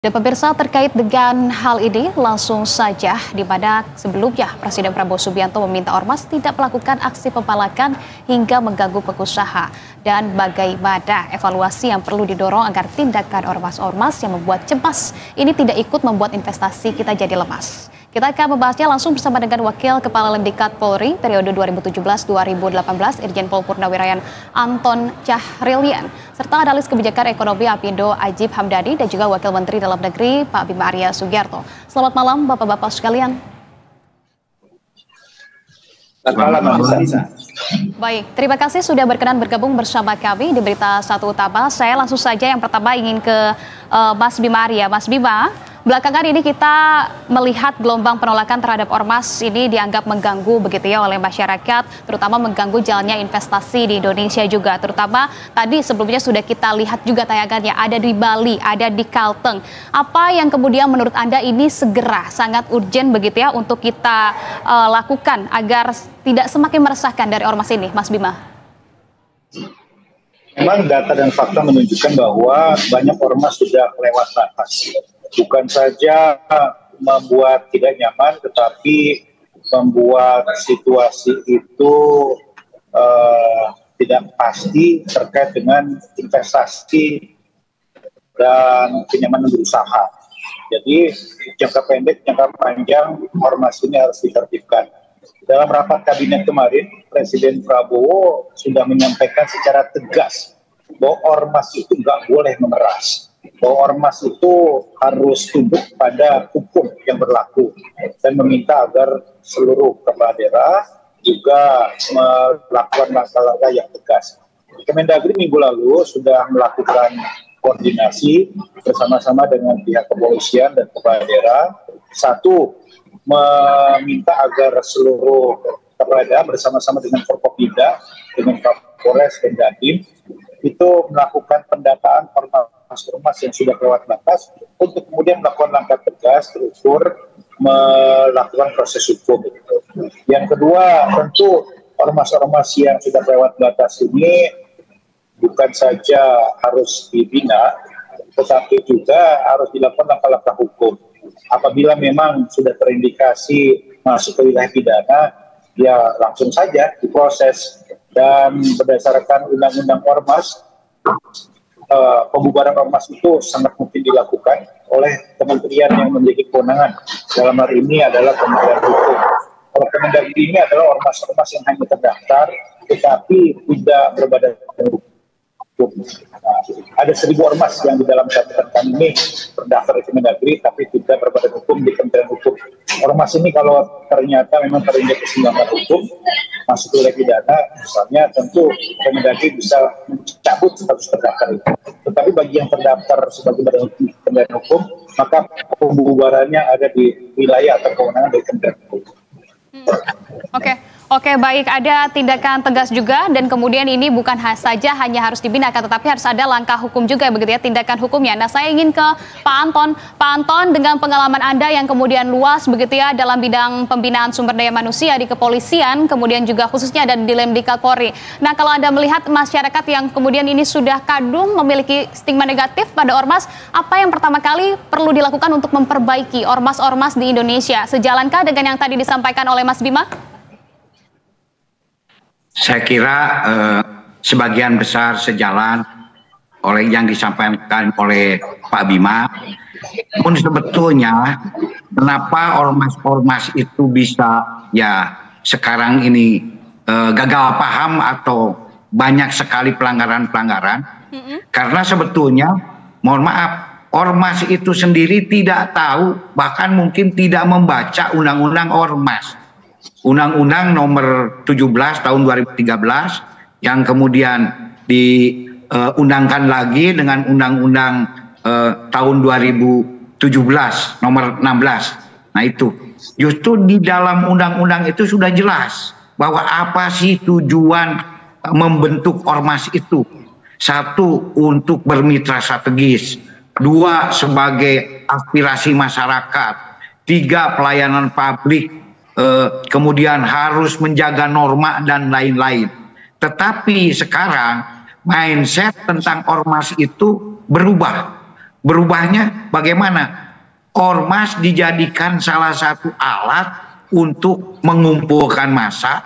Dan pemirsa, terkait dengan hal ini langsung saja di mana sebelumnya Presiden Prabowo Subianto meminta ormas tidak melakukan aksi pembalakan hingga mengganggu pengusaha. Dan bagaimana evaluasi yang perlu didorong agar tindakan ormas-ormas yang membuat cemas ini tidak ikut membuat investasi kita jadi lemas. Kita akan membahasnya langsung bersama dengan Wakil Kepala Lemdikat Polri periode 2017-2018 Irjen Pol Purnawirawan Anton Tjahrilian serta analis kebijakan ekonomi Apindo Ajib Hamdani dan juga Wakil Menteri Dalam Negeri Pak Bima Arya Sugiarto. Selamat malam Bapak-Bapak sekalian. Selamat malam, Lisa. Baik, terima kasih sudah berkenan bergabung bersama kami di Berita Satu Utama. Saya langsung saja yang pertama ingin ke Mas Bima Arya. Mas Bima, belakangan ini kita melihat gelombang penolakan terhadap ormas ini dianggap mengganggu begitu ya oleh masyarakat, terutama mengganggu jalannya investasi di Indonesia juga. Terutama tadi sebelumnya sudah kita lihat juga tayangannya ada di Bali, ada di Kalteng. Apa yang kemudian menurut Anda ini segera sangat urgent begitu ya untuk kita lakukan agar tidak semakin meresahkan dari ormas ini, Mas Bima? Memang data dan fakta menunjukkan bahwa banyak ormas sudah lewat batas. Bukan saja membuat tidak nyaman, tetapi membuat situasi itu tidak pasti terkait dengan investasi dan kenyamanan berusaha. Jadi jangka pendek, jangka panjang, ormas ini harus ditertibkan. Dalam rapat kabinet kemarin, Presiden Prabowo sudah menyampaikan secara tegas bahwa ormas itu nggak boleh memeras, bahwa ormas itu harus tunduk pada hukum yang berlaku dan meminta agar seluruh kepala daerah juga melakukan langkah-langkah yang tegas. Kemendagri minggu lalu sudah melakukan koordinasi bersama-sama dengan pihak kepolisian dan kepala daerah. Satu, meminta agar seluruh kepala daerah bersama-sama dengan Forkopimda, dengan Kapolres dan Dandim itu melakukan pendataan ormas yang sudah lewat batas untuk kemudian melakukan langkah tegas, terukur, melakukan proses hukum. Yang kedua, tentu ormas-ormas yang sudah lewat batas ini bukan saja harus dibina, tetapi juga harus dilakukan langkah-langkah hukum. Apabila memang sudah terindikasi masuk ke wilayah pidana, ya langsung saja diproses. Dan berdasarkan undang-undang ormas, pembubaran ormas itu sangat mungkin dilakukan oleh kementerian yang memiliki kewenangan. Dalam hal ini adalah Kementerian Hukum. Kalau Kemendagri ini adalah ormas-ormas yang hanya terdaftar, tetapi tidak berbadan hukum. Nah, ada 1.000 ormas yang di dalam catatan kami ini terdaftar di Kemendagri, tapi tidak berbadan hukum di Kementerian Hukum. Ormas ini kalau ternyata memang terindikasi melanggar hukum, masuk ke wilayah pidana, misalnya tentu Kemendagri bisa mencabut status terdaftar itu. Tetapi bagi yang terdaftar sebagai badan hukum di Kementerian Hukum, maka pembubarannya ada di wilayah atau kewenangan dari Kementerian Hukum. Oke, baik. Ada tindakan tegas juga dan kemudian ini bukan saja hanya harus dibinakan, tetapi harus ada langkah hukum juga begitu ya, tindakan hukumnya. Nah, saya ingin ke Pak Anton. Pak Anton, dengan pengalaman Anda yang kemudian luas begitu ya dalam bidang pembinaan sumber daya manusia di kepolisian, kemudian juga khususnya ada di Lemdikat Polri. Nah, kalau Anda melihat masyarakat yang kemudian ini sudah kadung memiliki stigma negatif pada ormas, apa yang pertama kali perlu dilakukan untuk memperbaiki ormas-ormas di Indonesia? Sejalankah dengan yang tadi disampaikan oleh Mas Bima? Saya kira sebagian besar sejalan oleh yang disampaikan oleh Pak Bima. Pun sebetulnya kenapa ormas-ormas itu bisa ya sekarang ini gagal paham atau banyak sekali pelanggaran-pelanggaran. Karena sebetulnya, mohon maaf, ormas itu sendiri tidak tahu, bahkan mungkin tidak membaca undang-undang ormas. Undang-Undang nomor 17 tahun 2013 yang kemudian diundangkan lagi dengan Undang-Undang tahun 2017 nomor 16. Nah itu justru di dalam undang-undang itu sudah jelas bahwa apa sih tujuan membentuk ormas itu. Satu, untuk bermitra strategis. Dua, sebagai aspirasi masyarakat. Tiga, pelayanan publik. Kemudian harus menjaga norma dan lain-lain. Tetapi sekarang mindset tentang ormas itu berubah. Berubahnya bagaimana? Ormas dijadikan salah satu alat untuk mengumpulkan massa.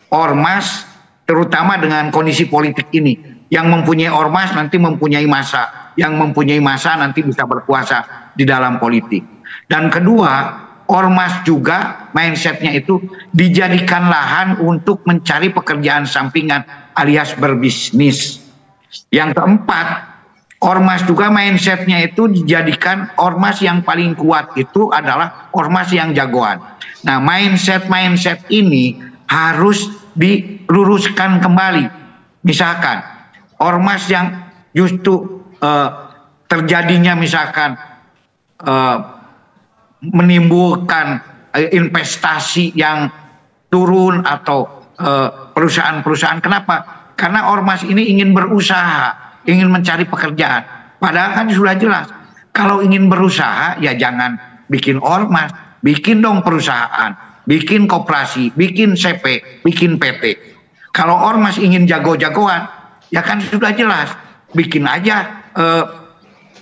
Ormas terutama dengan kondisi politik ini, yang mempunyai ormas nanti mempunyai massa, yang mempunyai massa nanti bisa berkuasa di dalam politik. Dan kedua, ormas juga mindsetnya itu dijadikan lahan untuk mencari pekerjaan sampingan alias berbisnis. Yang keempat, ormas juga mindsetnya itu dijadikan ormas yang paling kuat itu adalah ormas yang jagoan. Nah, mindset ini harus diluruskan kembali. Misalkan ormas yang justru terjadinya misalkan menimbulkan investasi yang turun atau perusahaan-perusahaan. Kenapa? Karena ormas ini ingin berusaha, ingin mencari pekerjaan. Padahal kan sudah jelas, kalau ingin berusaha ya jangan bikin ormas, bikin dong perusahaan, bikin koperasi, bikin CP, bikin PT. Kalau ormas ingin jago-jagoan, ya kan sudah jelas, bikin aja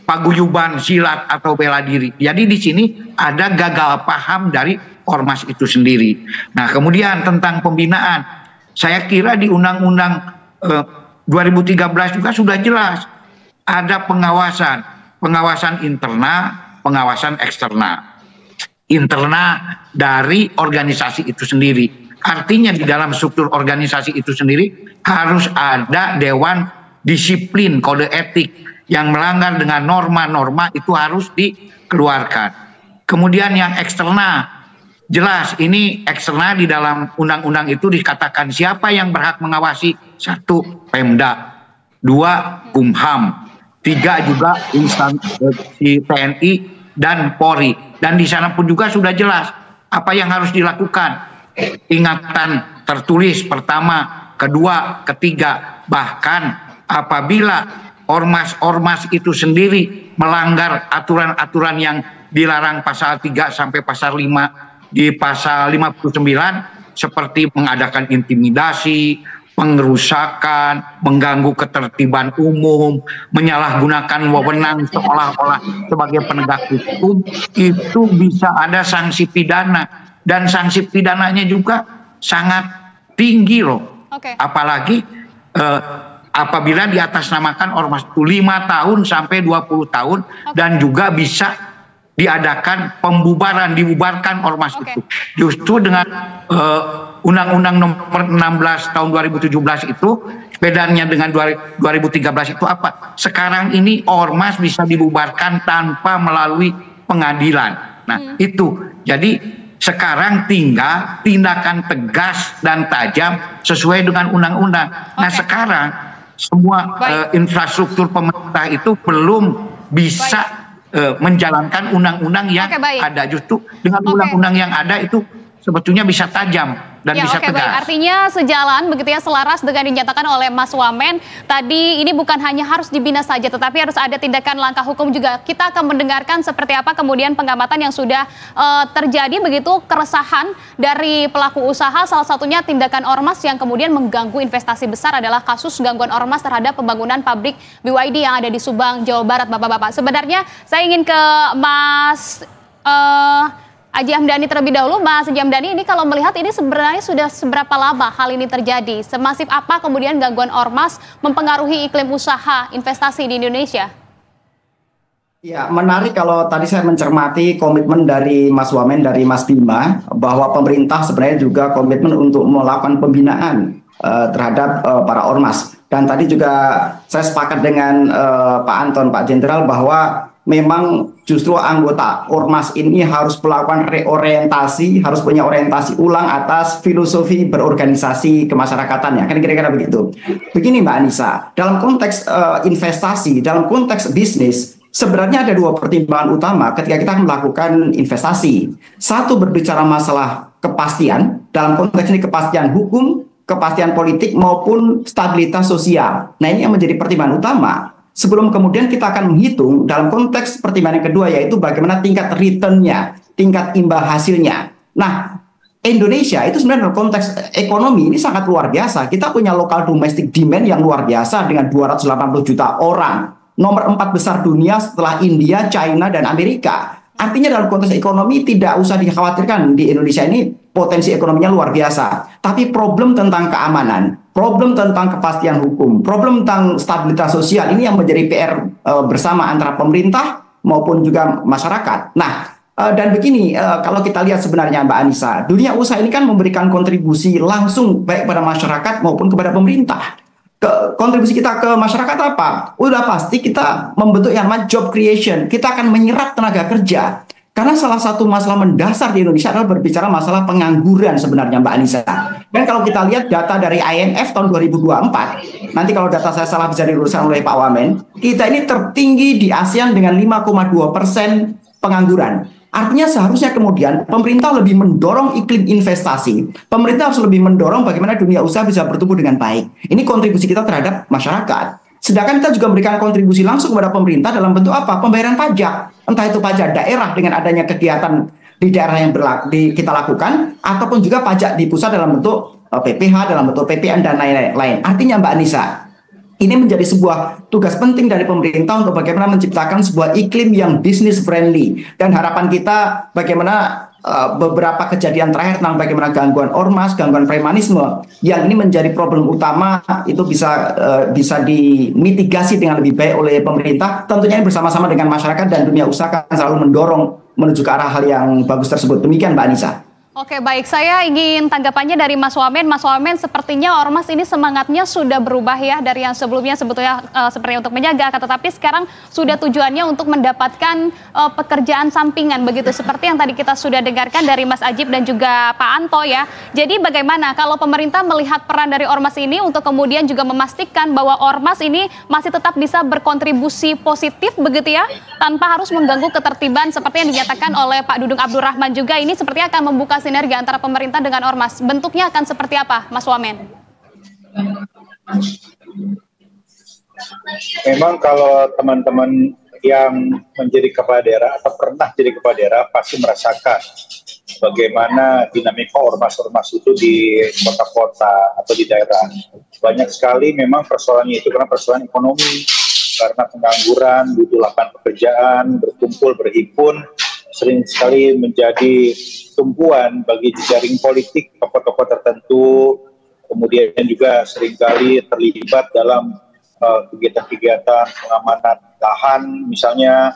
paguyuban, silat atau bela diri. Jadi di sini ada gagal paham dari ormas itu sendiri. Nah, kemudian tentang pembinaan, saya kira di Undang-Undang 2013 juga sudah jelas ada pengawasan internal, pengawasan eksternal. Internal dari organisasi itu sendiri. Artinya di dalam struktur organisasi itu sendiri harus ada dewan disiplin kode etik yang melanggar dengan norma-norma itu harus dikeluarkan. Kemudian yang eksternal, jelas ini eksternal di dalam undang-undang itu dikatakan siapa yang berhak mengawasi. 1, Pemda, 2, Kumham, 3 juga instansi TNI dan Polri. Dan di sana pun juga sudah jelas apa yang harus dilakukan. Ingatan tertulis pertama, kedua, ketiga. Bahkan apabila ormas-ormas itu sendiri melanggar aturan-aturan yang dilarang pasal 3 sampai pasal 5 di pasal 59 seperti mengadakan intimidasi, pengerusakan, mengganggu ketertiban umum, menyalahgunakan wewenang seolah-olah sebagai penegak hukum, itu bisa ada sanksi pidana, dan sanksi pidananya juga sangat tinggi loh. Apalagi apabila diatasnamakan ormas itu 5 tahun sampai 20 tahun dan juga bisa diadakan pembubaran, dibubarkan ormas itu. Justru dengan Undang-Undang nomor 16 tahun 2017 itu bedanya dengan 2013 itu apa? Sekarang ini ormas bisa dibubarkan tanpa melalui pengadilan. Nah, itu. Jadi sekarang tinggal tindakan tegas dan tajam sesuai dengan undang-undang. Nah, sekarang semua infrastruktur pemerintah itu belum bisa menjalankan undang-undang yang ada. Justru dengan undang-undang yang ada itu sebetulnya bisa tajam dan bisa tegas. Baik. Artinya sejalan begitu ya, selaras dengan dinyatakan oleh Mas Wamen tadi, ini bukan hanya harus dibina saja tetapi harus ada tindakan langkah hukum juga. Kita akan mendengarkan seperti apa kemudian pengamatan yang sudah terjadi begitu, keresahan dari pelaku usaha, salah satunya tindakan ormas yang kemudian mengganggu investasi besar adalah kasus gangguan ormas terhadap pembangunan pabrik BYD yang ada di Subang, Jawa Barat, Bapak-bapak. Sebenarnya saya ingin ke Mas Haji Hamdani terlebih dahulu. Mas Haji Hamdani, ini kalau melihat ini sebenarnya sudah seberapa lama hal ini terjadi? Semasif apa kemudian gangguan ormas mempengaruhi iklim usaha investasi di Indonesia? Ya, menarik kalau tadi saya mencermati komitmen dari Mas Wamen, dari Mas Bima, bahwa pemerintah sebenarnya juga komitmen untuk melakukan pembinaan terhadap para ormas. Dan tadi juga saya sepakat dengan Pak Anton, Pak Jenderal, bahwa memang justru anggota ormas ini harus melakukan reorientasi, harus punya orientasi ulang atas filosofi berorganisasi kemasyarakatannya. Kan kira-kira begitu. Begini Mbak Anissa, dalam konteks investasi, dalam konteks bisnis, sebenarnya ada 2 pertimbangan utama ketika kita melakukan investasi. Satu, berbicara masalah kepastian, dalam konteks ini kepastian hukum, kepastian politik maupun stabilitas sosial. Nah, ini yang menjadi pertimbangan utama. Sebelum kemudian kita akan menghitung dalam konteks pertimbangan yang kedua, yaitu bagaimana tingkat return-nya, tingkat imbal hasilnya. Nah, Indonesia itu sebenarnya dalam konteks ekonomi ini sangat luar biasa. Kita punya local domestic demand yang luar biasa dengan 280 juta orang. nomor 4 besar dunia setelah India, China, dan Amerika. Artinya dalam konteks ekonomi tidak usah dikhawatirkan, di Indonesia ini potensi ekonominya luar biasa. Tapi problem tentang keamanan, problem tentang kepastian hukum, problem tentang stabilitas sosial ini yang menjadi PR bersama antara pemerintah maupun juga masyarakat. Nah, dan begini, kalau kita lihat sebenarnya Mbak Anissa, dunia usaha ini kan memberikan kontribusi langsung baik pada masyarakat maupun kepada pemerintah. Kontribusi kita ke masyarakat apa? Udah pasti kita membentuk yang namanya job creation. Kita akan menyerap tenaga kerja. Karena salah satu masalah mendasar di Indonesia adalah berbicara masalah pengangguran sebenarnya Mbak Anissa. Dan kalau kita lihat data dari IMF tahun 2024, nanti kalau data saya salah bisa diluruskan oleh Pak Wamen, kita ini tertinggi di ASEAN dengan 5,2% pengangguran. Artinya seharusnya kemudian pemerintah lebih mendorong iklim investasi. Pemerintah harus lebih mendorong bagaimana dunia usaha bisa bertumbuh dengan baik. Ini kontribusi kita terhadap masyarakat. Sedangkan kita juga memberikan kontribusi langsung kepada pemerintah dalam bentuk apa? Pembayaran pajak. Entah itu pajak daerah dengan adanya kegiatan di daerah yang kita lakukan, ataupun juga pajak di pusat dalam bentuk PPh, dalam bentuk PPN, dan lain-lain. Artinya Mbak Anissa, ini menjadi sebuah tugas penting dari pemerintah untuk bagaimana menciptakan sebuah iklim yang business friendly. Dan harapan kita bagaimana beberapa kejadian terakhir tentang bagaimana gangguan ormas, gangguan premanisme yang ini menjadi problem utama itu bisa dimitigasi dengan lebih baik oleh pemerintah. Tentunya ini bersama-sama dengan masyarakat dan dunia usaha akan selalu mendorong menuju ke arah hal yang bagus tersebut. Demikian Mbak Anissa. Oke, baik. Saya ingin tanggapannya dari Mas Wamen. Mas Wamen, sepertinya Ormas ini semangatnya sudah berubah ya dari yang sebelumnya sebetulnya seperti untuk menjaga, tetapi sekarang sudah tujuannya untuk mendapatkan pekerjaan sampingan begitu, seperti yang tadi kita sudah dengarkan dari Mas Ajib dan juga Pak Anto ya. Jadi bagaimana kalau pemerintah melihat peran dari Ormas ini untuk kemudian juga memastikan bahwa Ormas ini masih tetap bisa berkontribusi positif begitu ya, tanpa harus mengganggu ketertiban seperti yang dinyatakan oleh Pak Dudung Abdurrahman juga, ini sepertinya akan membuka sinergi antara pemerintah dengan Ormas. Bentuknya akan seperti apa, Mas Wamen? Memang kalau teman-teman yang menjadi kepala daerah atau pernah jadi kepala daerah pasti merasakan bagaimana dinamika ormas-ormas itu di kota-kota atau di daerah. Banyak sekali memang persoalannya itu karena persoalan ekonomi, karena pengangguran, butuh lapangan pekerjaan, berkumpul, berhimpun, sering sekali menjadi tumpuan bagi jejaring politik tokoh-tokoh tertentu, kemudian juga seringkali terlibat dalam kegiatan-kegiatan pengamanan lahan misalnya,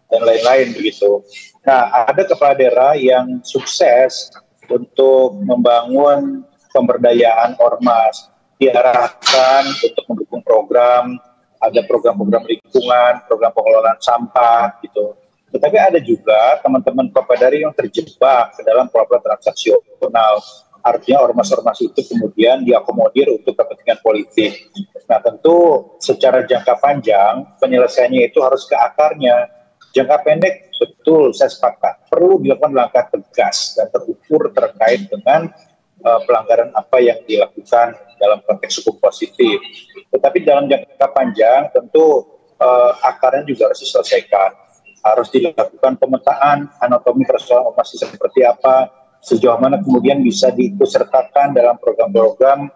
dan lain-lain begitu. Nah, ada kepala daerah yang sukses untuk membangun pemberdayaan ormas, diarahkan untuk mendukung program, ada program-program lingkungan, program pengelolaan sampah gitu. Tetapi ada juga teman-teman kepala daerah yang terjebak ke dalam pola-pola transaksional. Artinya ormas-ormas itu kemudian diakomodir untuk kepentingan politik. Nah, tentu secara jangka panjang penyelesaiannya itu harus ke akarnya. Jangka pendek betul saya sepakat perlu dilakukan langkah tegas dan terukur terkait dengan pelanggaran apa yang dilakukan dalam konteks hukum positif. Tetapi dalam jangka panjang tentu akarnya juga harus diselesaikan. Harus dilakukan pemetaan anatomi persoalan ormas seperti apa, sejauh mana kemudian bisa diikutsertakan dalam program-program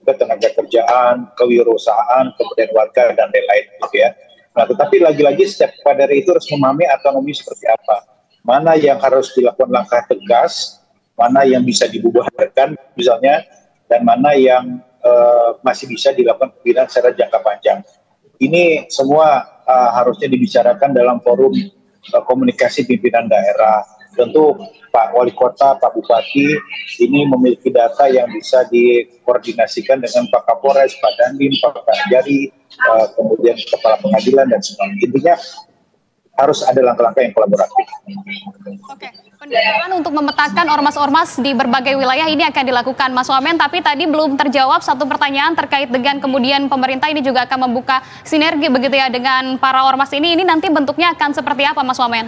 ketenaga kerjaan, kewirausahaan, kemudian warga, dan lain-lain gitu ya. Nah, tetapi lagi-lagi setiap kepala daerah itu harus memahami otonomi seperti apa. Mana yang harus dilakukan langkah tegas, mana yang bisa dibubarkan misalnya, dan mana yang masih bisa dilakukan pembinaan secara jangka panjang. Ini semua harusnya dibicarakan dalam forum komunikasi pimpinan daerah. Tentu Pak Wali Kota, Pak Bupati ini memiliki data yang bisa dikoordinasikan dengan Pak Kapolres, Pak Dandim, Pak Kanjari, kemudian Kepala Pengadilan dan sebagainya. Intinya harus ada langkah-langkah yang kolaboratif. Oke, pendekatan untuk memetakan ormas-ormas di berbagai wilayah ini akan dilakukan, Mas Wamen. Tapi tadi belum terjawab satu pertanyaan terkait dengan kemudian pemerintah ini juga akan membuka sinergi begitu ya dengan para ormas ini. Ini nanti bentuknya akan seperti apa, Mas Wamen?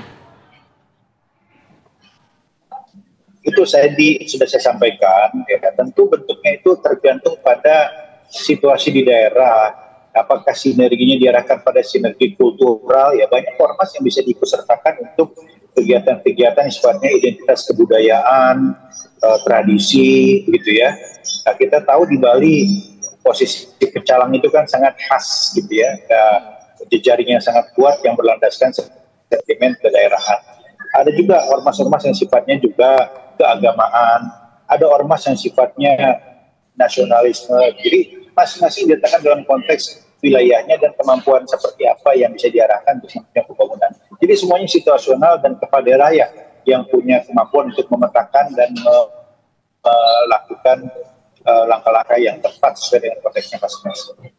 Itu sudah saya sampaikan. Ya, tentu bentuknya itu tergantung pada situasi di daerah. Apakah sinerginya diarahkan pada sinergi kultural, ya banyak ormas yang bisa diikutsertakan untuk kegiatan-kegiatan yang sifatnya identitas kebudayaan, tradisi, gitu ya. Nah, kita tahu di Bali posisi pecalang itu kan sangat khas, gitu ya. Nah, jejaring yang sangat kuat yang berlandaskan sentimen kedaerahan. Ada juga ormas-ormas yang sifatnya juga keagamaan, ada ormas yang sifatnya nasionalisme. Jadi masing-masing diletakkan dalam konteks wilayahnya dan kemampuan seperti apa yang bisa diarahkan untuk pembangunan. Jadi semuanya situasional dan kepala daerah yang punya kemampuan untuk memetakan dan melakukan langkah-langkah yang tepat sesuai dengan konteksnya masing-masing.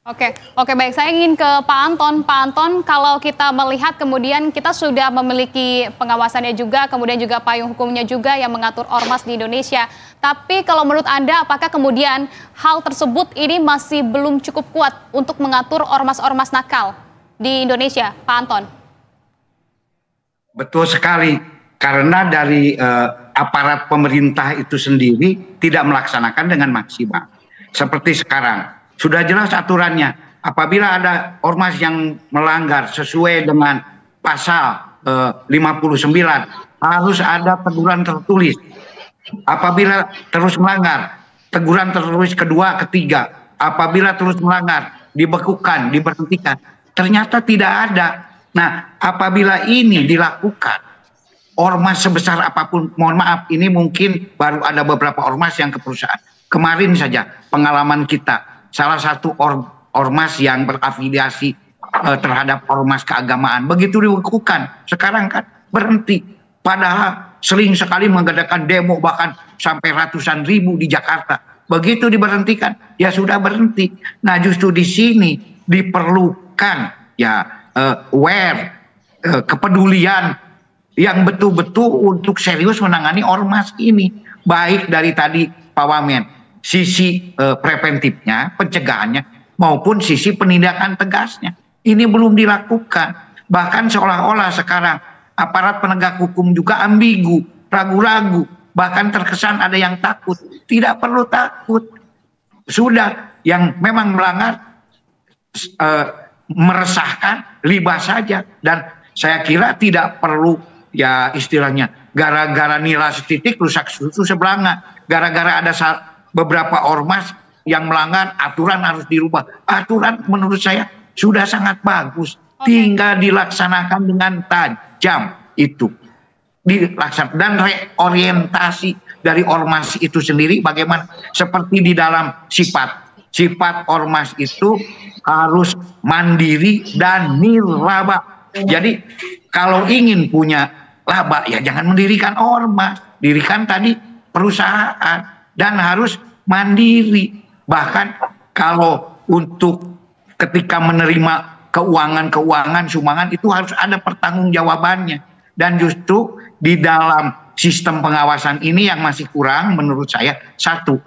Oke, baik. Saya ingin ke Pak Anton. Pak Anton, kalau kita melihat kemudian kita sudah memiliki pengawasannya juga, kemudian juga payung hukumnya juga yang mengatur ormas di Indonesia. Tapi kalau menurut Anda, apakah kemudian hal tersebut ini masih belum cukup kuat untuk mengatur ormas-ormas nakal di Indonesia, Pak Anton? Betul sekali, karena dari aparat pemerintah itu sendiri tidak melaksanakan dengan maksimal. Seperti sekarang. Sudah jelas aturannya, apabila ada ormas yang melanggar sesuai dengan pasal 59, harus ada teguran tertulis. Apabila terus melanggar, teguran tertulis kedua, ketiga. Apabila terus melanggar, dibekukan, diberhentikan. Ternyata tidak ada. Nah, apabila ini dilakukan, ormas sebesar apapun, mohon maaf, ini mungkin baru ada beberapa ormas yang ke perusahaan. Kemarin saja pengalaman kita, salah satu ormas yang berafiliasi terhadap ormas keagamaan. Begitu dibekukan, sekarang kan berhenti. Padahal sering sekali mengadakan demo bahkan sampai ratusan ribu di Jakarta. Begitu diberhentikan, ya sudah berhenti. Nah justru di sini diperlukan ya kepedulian yang betul-betul untuk serius menangani ormas ini. Baik dari tadi Pak Wamen, sisi preventifnya, pencegahannya, maupun sisi penindakan tegasnya. Ini belum dilakukan. Bahkan seolah-olah sekarang aparat penegak hukum juga ambigu, ragu-ragu. Bahkan terkesan ada yang takut. Tidak perlu takut. Sudah, yang memang melanggar, meresahkan, libas saja. Dan saya kira tidak perlu, ya istilahnya, gara-gara nilai setitik rusak susu sebelanga. Gara-gara ada beberapa ormas yang melanggar aturan harus dirubah. Aturan menurut saya sudah sangat bagus. Tinggal dilaksanakan dengan tajam itu. Dilaksanakan. Dan reorientasi dari ormas itu sendiri bagaimana? Seperti di dalam sifat. Sifat ormas itu harus mandiri dan nirlaba. Jadi kalau ingin punya laba ya jangan mendirikan ormas. Dirikan tadi perusahaan. Dan harus mandiri. Bahkan kalau untuk ketika menerima keuangan sumbangan itu harus ada pertanggungjawabannya. Dan justru di dalam sistem pengawasan ini yang masih kurang menurut saya, satu,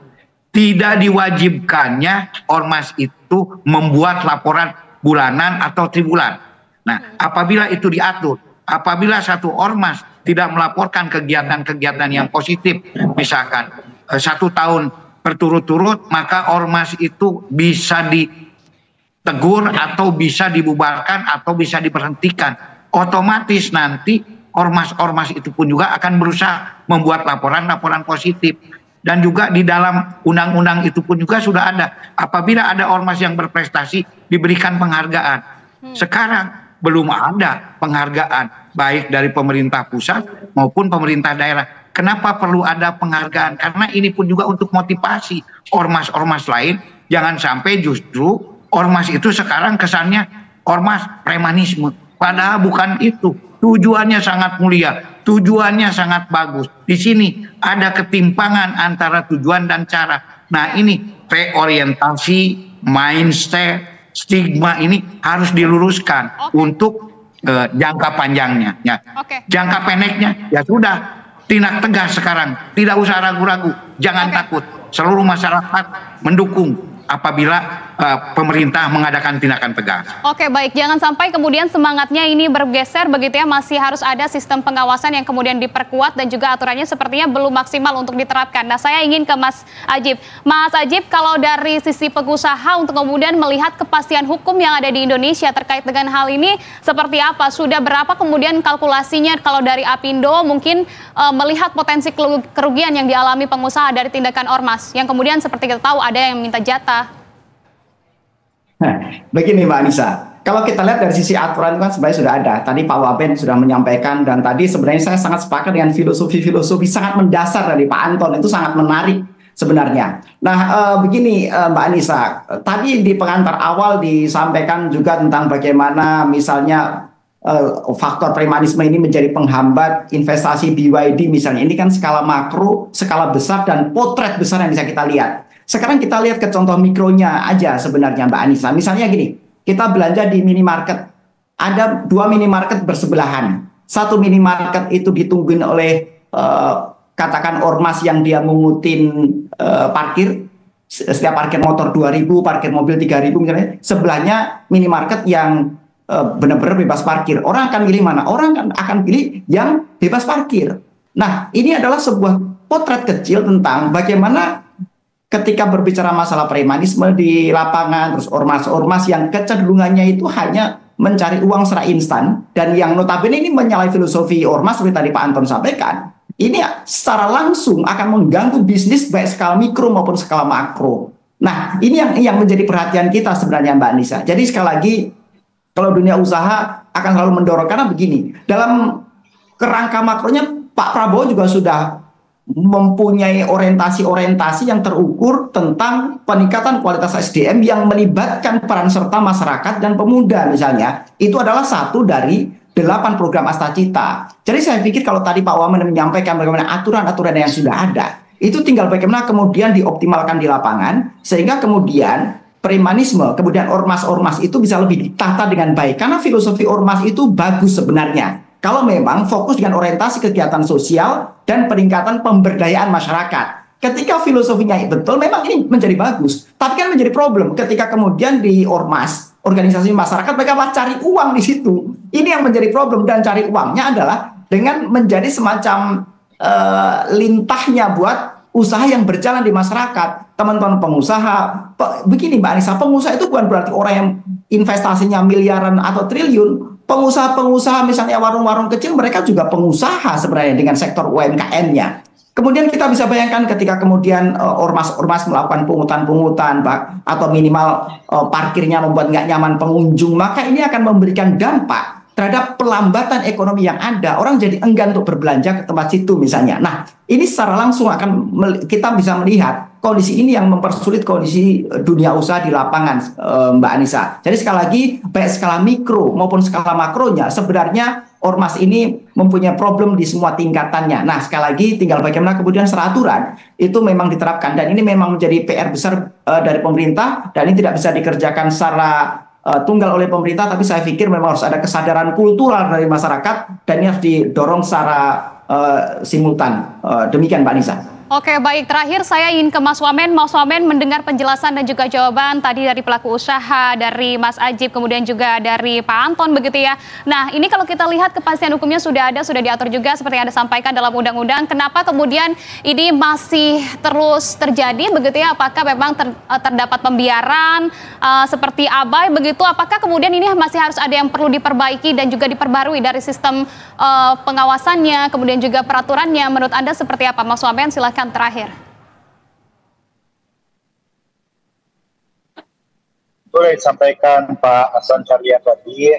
tidak diwajibkannya ormas itu membuat laporan bulanan atau tribulan. Nah, apabila itu diatur, apabila satu ormas tidak melaporkan kegiatan-kegiatan yang positif, misalkan 1 tahun berturut-turut, maka ormas itu bisa ditegur atau bisa dibubarkan atau bisa diberhentikan. Otomatis nanti ormas-ormas itu pun juga akan berusaha membuat laporan-laporan positif. Dan juga di dalam undang-undang itu pun juga sudah ada. Apabila ada ormas yang berprestasi diberikan penghargaan. Sekarang belum ada penghargaan baik dari pemerintah pusat maupun pemerintah daerah. Kenapa perlu ada penghargaan? Karena ini pun juga untuk motivasi ormas-ormas lain. Jangan sampai justru ormas itu sekarang kesannya ormas premanisme. Padahal bukan itu. Tujuannya sangat mulia. Tujuannya sangat bagus. Di sini ada ketimpangan antara tujuan dan cara. Nah ini reorientasi, mindset, stigma ini harus diluruskan untuk jangka panjangnya. Ya. Jangka pendeknya ya sudah. Tindak tegas sekarang, tidak usah ragu-ragu, jangan takut. Seluruh masyarakat mendukung apabila pemerintah mengadakan tindakan tegas. Oke, baik. Jangan sampai kemudian semangatnya ini bergeser begitu ya, masih harus ada sistem pengawasan yang kemudian diperkuat dan juga aturannya sepertinya belum maksimal untuk diterapkan. Nah, saya ingin ke Mas Ajib. Mas Ajib, kalau dari sisi pengusaha untuk kemudian melihat kepastian hukum yang ada di Indonesia terkait dengan hal ini seperti apa? Sudah berapa kemudian kalkulasinya kalau dari Apindo mungkin melihat potensi kerugian yang dialami pengusaha dari tindakan ormas yang kemudian seperti kita tahu ada yang minta jatah. Begini Mbak Anissa, kalau kita lihat dari sisi aturan itu kan sebenarnya sudah ada. Tadi Pak Wamen sudah menyampaikan, dan tadi sebenarnya saya sangat sepakat dengan filosofi sangat mendasar dari Pak Anton, itu sangat menarik sebenarnya. Nah, begini Mbak Anissa, tadi di pengantar awal disampaikan juga tentang bagaimana misalnya faktor premanisme ini menjadi penghambat investasi BYD misalnya. Ini kan skala makro, skala besar, dan potret besar yang bisa kita lihat. Sekarang kita lihat ke contoh mikronya aja sebenarnya Mbak Anissa. Misalnya gini, kita belanja di minimarket. Ada 2 minimarket bersebelahan. Satu minimarket itu ditungguin oleh katakan ormas yang dia mengutin parkir. Setiap parkir motor 2.000, parkir mobil 3.000 misalnya. Sebelahnya minimarket yang benar-benar bebas parkir. Orang akan pilih mana? Orang akan pilih yang bebas parkir. Nah, ini adalah sebuah potret kecil tentang bagaimana ketika berbicara masalah premanisme di lapangan, terus ormas-ormas yang kecenderungannya itu hanya mencari uang secara instan, dan yang notabene ini menyalahi filosofi ormas seperti tadi Pak Anton sampaikan, ini secara langsung akan mengganggu bisnis baik skala mikro maupun skala makro. Nah, ini yang menjadi perhatian kita sebenarnya Mbak Anissa. Jadi sekali lagi, kalau dunia usaha akan selalu mendorong, karena begini, dalam kerangka makronya Pak Prabowo juga sudah mempunyai orientasi-orientasi yang terukur tentang peningkatan kualitas SDM yang melibatkan peran serta masyarakat dan pemuda misalnya. Itu adalah satu dari 8 program Astacita. Jadi saya pikir kalau tadi Pak Wamen menyampaikan bagaimana aturan-aturan yang sudah ada, itu tinggal bagaimana kemudian dioptimalkan di lapangan, sehingga kemudian premanisme, kemudian ormas-ormas itu bisa lebih ditata dengan baik. Karena filosofi ormas itu bagus sebenarnya kalau memang fokus dengan orientasi kegiatan sosial dan peningkatan pemberdayaan masyarakat. Ketika filosofinya betul, memang ini menjadi bagus. Tapi kan menjadi problem ketika kemudian di ormas, organisasi masyarakat, mereka malah cari uang di situ. Ini yang menjadi problem, dan cari uangnya adalah dengan menjadi semacam lintahnya buat usaha yang berjalan di masyarakat. Teman-teman pengusaha, begini Mbak Anissa, pengusaha itu bukan berarti orang yang investasinya miliaran atau triliun. Pengusaha-pengusaha misalnya warung-warung kecil, mereka juga pengusaha sebenarnya dengan sektor UMKM-nya. Kemudian kita bisa bayangkan ketika kemudian ormas-ormas melakukan pungutan-pungutan atau minimal parkirnya membuat nggak nyaman pengunjung, maka ini akan memberikan dampak terhadap pelambatan ekonomi yang ada. Orang jadi enggan untuk berbelanja ke tempat situ misalnya. Nah, ini secara langsung kita bisa melihat kondisi ini yang mempersulit kondisi dunia usaha di lapangan, Mbak Anissa. Jadi sekali lagi, baik skala mikro maupun skala makronya, sebenarnya ormas ini mempunyai problem di semua tingkatannya. Nah, sekali lagi tinggal bagaimana kemudian secara aturan itu memang diterapkan, dan ini memang menjadi PR besar dari pemerintah, dan ini tidak bisa dikerjakan secara tunggal oleh pemerintah, tapi saya pikir memang harus ada kesadaran kultural dari masyarakat, dan ini harus didorong secara simultan. Demikian Mbak Anissa. Oke, baik. Terakhir saya ingin ke Mas Wamen. Mas Wamen mendengar penjelasan dan juga jawaban tadi dari pelaku usaha, dari Mas Ajib, kemudian juga dari Pak Anton begitu ya. Nah, ini kalau kita lihat kepastian hukumnya sudah ada, sudah diatur juga seperti yang Anda sampaikan dalam undang-undang. Kenapa kemudian ini masih terus terjadi begitu ya? Apakah memang terdapat pembiaran seperti abai begitu? Apakah kemudian ini masih harus ada yang perlu diperbaiki dan juga diperbarui dari sistem pengawasannya, kemudian juga peraturannya? Menurut Anda seperti apa, Mas Wamen? Silakan terakhir. Boleh sampaikan Pak Hasan Syariah tadi,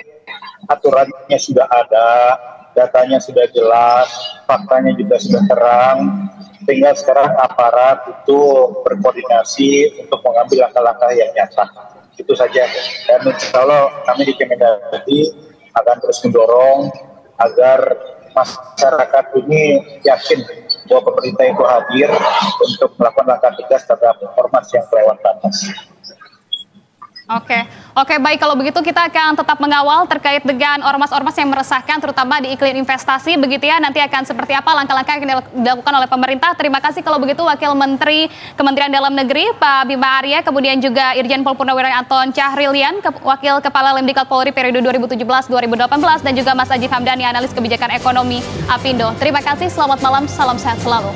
aturannya sudah ada, datanya sudah jelas, faktanya juga sudah terang, tinggal sekarang aparat itu berkoordinasi untuk mengambil langkah-langkah yang nyata. Itu saja. Dan insya Allah kami di Kemendagri akan terus mendorong agar masyarakat ini yakin bahwa pemerintah itu hadir untuk melakukan langkah tegas terhadap ormas yang kelewat batas. Oke, baik, kalau begitu kita akan tetap mengawal terkait dengan ormas-ormas yang meresahkan terutama di iklim investasi begitu ya. Nanti akan seperti apa langkah-langkah yang dilakukan oleh pemerintah. Terima kasih kalau begitu Wakil Menteri Kementerian Dalam Negeri Pak Bima Arya, kemudian juga Irjen Pol Purnawirawan Anton Cahrilian, Wakil Kepala Lemdiklat Polri periode 2017-2018, dan juga Mas Ajif Hamdani, analis kebijakan ekonomi Apindo. Terima kasih, selamat malam, salam sehat selalu.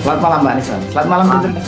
Selamat malam Mbak Anissa. Selamat malam.